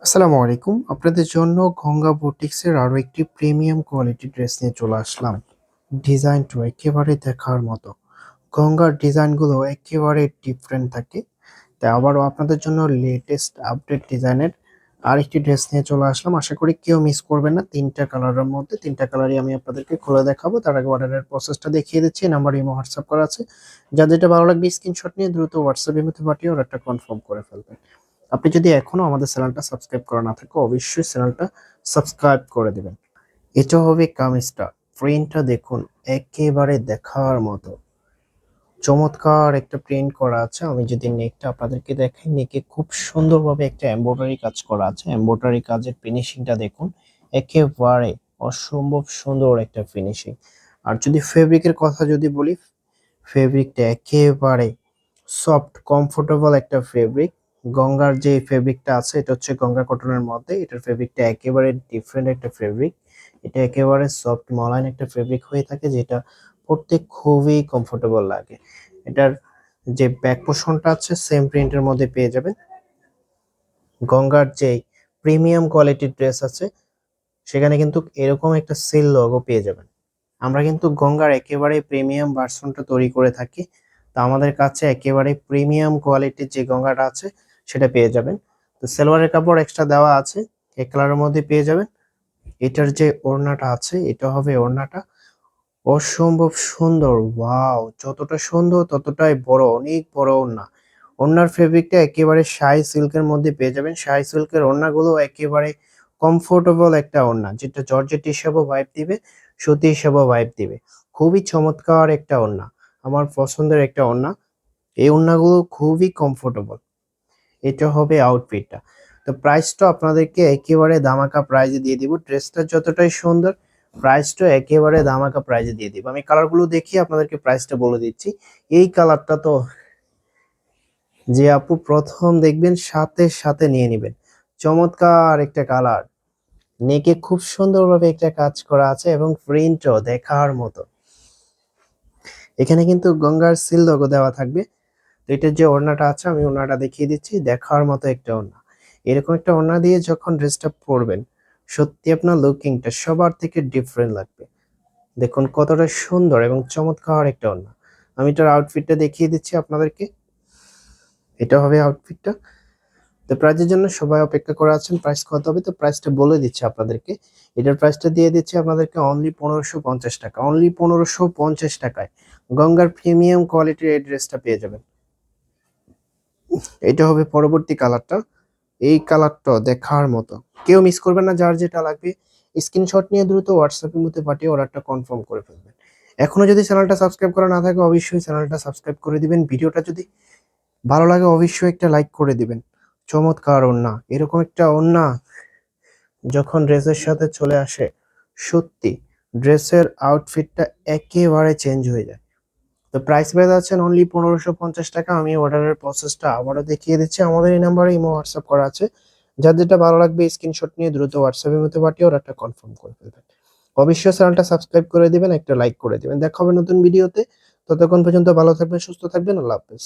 আসসালামু আলাইকুম। আপনাদের জন্য গঙ্গা বুটিক্সের আরো একটি প্রিমিয়াম কোয়ালিটি ড্রেস নিয়ে চলে আসলাম। ডিজাইনটা একেবারে দেখার মতো। গঙ্গার ডিজাইনগুলো একেবারে ডিফারেন্ট থাকে। তাই আবারও আপনাদের জন্য লেটেস্ট আপডেট ডিজাইনের আরেকটি ড্রেস নিয়ে চলে আসলাম। আশা করি কেউ মিস করবেন না। ৩ টা কালারের মধ্যে ৩ টা কালারই আমি আপনাদেরকে খুলে দেখাবো। তার আগে অর্ডারের প্রসেসটা দেখিয়ে দিচ্ছি। এই নাম্বারে ইমো হোয়াটসঅ্যাপ করা আছে। যার যেটা ভালো লাগবে স্ক্রিনশট নিয়ে দ্রুত হোয়াটসঅ্যাপ ইমোতে পাঠিয়ে অর্ডারটা কনফার্ম করে ফেলবেন। আপনি যদি এখনো আমাদের চ্যানেলটা সাবস্ক্রাইব করা না থাকে অবশ্যই চ্যানেলটা সাবস্ক্রাইব করে দিবেন। এটা হবে কামিজটা। প্রিন্টটা দেখুন একেবারে দেখার মতো। চমৎকার একটা প্রিন্ট করা আছে। আমি যদি নেকটা আপনাদেরকে দেখাই, নেকে খুব সুন্দরভাবে একটা এমব্রয়ডারি কাজ করা আছে। এমব্রয়ডারি কাজের ফিনিশিংটা দেখুন। একেবারে অসম্ভব সুন্দর একটা ফিনিশিং। আর যদি ফেব্রিকের কথা যদি বলি, ফেব্রিকটা একেবারে সফট কমফোর্টেবল একটা ফেব্রিক। গঙ্গার যে ফেব্রিকটা আছে এটা হচ্ছে গঙ্গা কটনের মধ্যে। এটার ফেব্রিকটা একেবারে ডিফারেন্ট একটা ফেব্রিক। এটা একেবারে সফট মলাইন একটা ফেব্রিক হয়ে থাকে, যেটা পরতে খুবই কমফোর্টেবল লাগে। এটার যে ব্যাক পোর্শনটা আছে সেম প্রিন্টের মধ্যে পেয়ে যাবেন। গঙ্গার যে প্রিমিয়াম কোয়ালিটির ড্রেস আছে সেখানে কিন্তু এরকম একটা সেল লোগো পেয়ে যাবেন। আমরা কিন্তু গঙ্গার একেবারে প্রিমিয়াম ভার্সনটা তৈরি করে থাকি। তো আমাদের কাছে একেবারে প্রিমিয়াম কোয়ালিটির যে গঙ্গাটা আছে সেটা পেয়ে যাবেন। তো সালোয়ারের কাপড় এক্সট্রা দেওয়া আছে, এই কালারের মধ্যে পেয়ে যাবেন। এটার যে ওড়নাটা আছে এটা হবে ওড়নাটা অসম্ভব সুন্দর। ওয়াও! যতটা সুন্দর ততটাই বড়, অনেক বড় ওড়না। ওড়নার ফেব্রিকটা একেবারে শাই সিল্কের মধ্যে পেয়ে যাবেন। শাই সিল্কের ওড়নাগুলো একেবারে কমফোর্টেবল একটা ওড়না, যেটা জর্জেট হিসেবেও ভাইব দিবে, সুতি হিসেবেও ভাইব দিবে। খুবই চমৎকার একটা ওড়না। আমার পছন্দের একটা ওড়না। এই ওড়নাগুলো খুবই কমফোর্টেবল। এটা হবে আউটফিটটা। তো প্রাইসটা আপনাদেরকে একেবারে ধামাকা প্রাইজে দিয়ে দিব। ড্রেসটা যতটাই সুন্দর, প্রাইসটা একেবারে ধামাকা প্রাইজে দিয়ে দিব। আমি কালারগুলো দেখিয়ে আপনাদেরকে প্রাইসটা বলে দিচ্ছি। এই কালারটা তো যে আপু প্রথম দেখবেন সাথে সাথে নিয়ে নিবেন। চমৎকার একটা কালার। নেকে খুব সুন্দরভাবে একটা কাজ করা আছে এবং প্রিন্টও দেখার মতো। এখানে কিন্তু গঙ্গার সিল লোগো দেওয়া থাকবে। তো এটার যে ওড়নাটা আছে আমি ওড়নাটা দেখিয়ে দিচ্ছি, দেখার মতো একটা ওড়না। এরকম একটা ওড়না দিয়ে যখন ড্রেসটা পরবেন সত্যি আপনার লুকিংটা সবার থেকে ডিফারেন্ট লাগবে। দেখুন কতটা সুন্দর এবং চমৎকার একটা ওড়না। আমি এটার আউটফিটটা দেখিয়ে দিচ্ছি আপনাদেরকে। এটা হবে আউটফিটটা। তো প্রাইজের জন্য সবাই অপেক্ষা করে আছেন, প্রাইস কত হবে? তো প্রাইসটা বলে দিচ্ছি আপনাদেরকে। এটার প্রাইসটা দিয়ে দিচ্ছি আপনাদেরকে অনলি ১৫৫০ টাকা। অনলি ১৫৫০ টাকায় গঙ্গার প্রিমিয়াম কোয়ালিটির এই ড্রেসটা পেয়ে যাবেন। এটা হবে পরবর্তী কালারটা। এই কালারটা দেখার মতো। কেউ মিস করবেন না। যার যেটা লাগবে স্ক্রিনশট নিয়ে দ্রুত হোয়াটসঅ্যাপের মধ্যে পাঠিয়ে অর্ডারটা কনফার্ম করে ফেলবেন। এখনো যদি চ্যানেলটা সাবস্ক্রাইব করা না থাকে অবশ্যই চ্যানেলটা সাবস্ক্রাইব করে দিবেন। ভিডিওটা যদি ভালো লাগে অবশ্যই একটা লাইক করে দিবেন। চমৎকার ওড়না। এরকম একটা ওড়না যখন ড্রেসের সাথে চলে আসে সত্যি ড্রেসের আউটফিটটা একেবারে চেঞ্জ হয়ে যায়। তো প্রাইস পেয়ে যাচ্ছেন অনলি ১৫৫০ টাকা। আমি অর্ডারের প্রসেসটা আবারও দেখিয়ে দিচ্ছি। আমাদের এই নাম্বারে ইমো হোয়াটসঅ্যাপ করা আছে। যার যেটা ভালো লাগবে স্ক্রিনশট নিয়ে দ্রুত হোয়াটসঅ্যাপের মধ্যে পাঠিয়ে অর্ডারটা কনফার্ম করে ফেলবেন। অবশ্যই চ্যানেলটা সাবস্ক্রাইব করে দিবেন, একটা লাইক করে দিবেন। দেখা হবে নতুন ভিডিওতে। ততক্ষণ পর্যন্ত ভালো থাকবেন, সুস্থ থাকবেন। আল্লাহ হাফেজ।